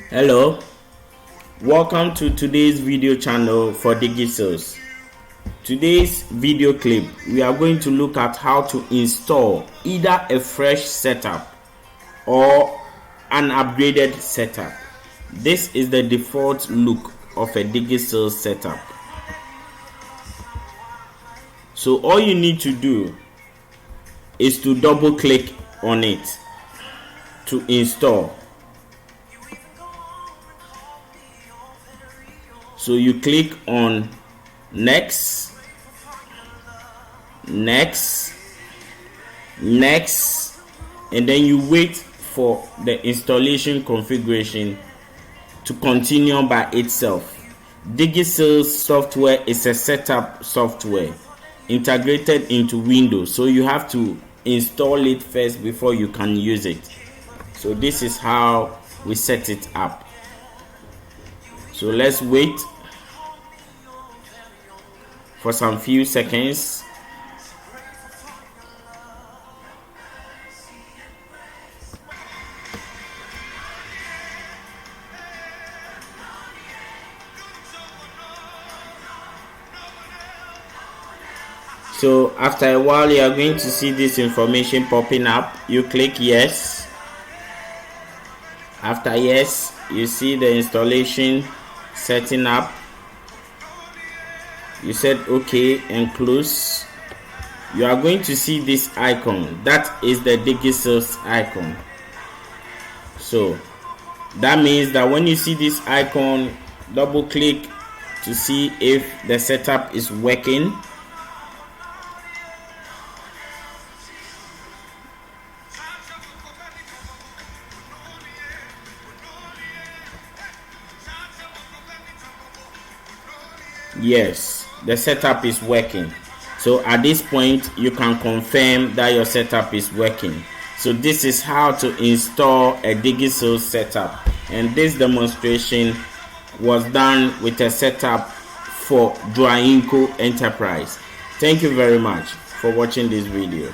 Hello, welcome to today's video channel for DigiSales. Today's video clip, we are going to look at how to install either a fresh setup or an upgraded setup. This is the default look of a DigiSales setup. So all you need to do is to double click on it to install. So you click on next, and then you wait for the installation configuration to continue by itself. DigiSales software is a setup software integrated into Windows, so you have to install it first before you can use it. So this is how we set it up. So let's wait for some few seconds. So after a while, you are going to see this information popping up. You click yes. After yes, you see the installation setting up. You said okay and close. You are going to see this icon. That is the DigiSales icon. So that means that when you see this icon, double click to see if the setup is working. Yes, the setup is working. So at this point, you can confirm that your setup is working. So this is how to install a DigiSales setup, and this demonstration was done with a setup for Drainco Enterprise. Thank you very much for watching this video.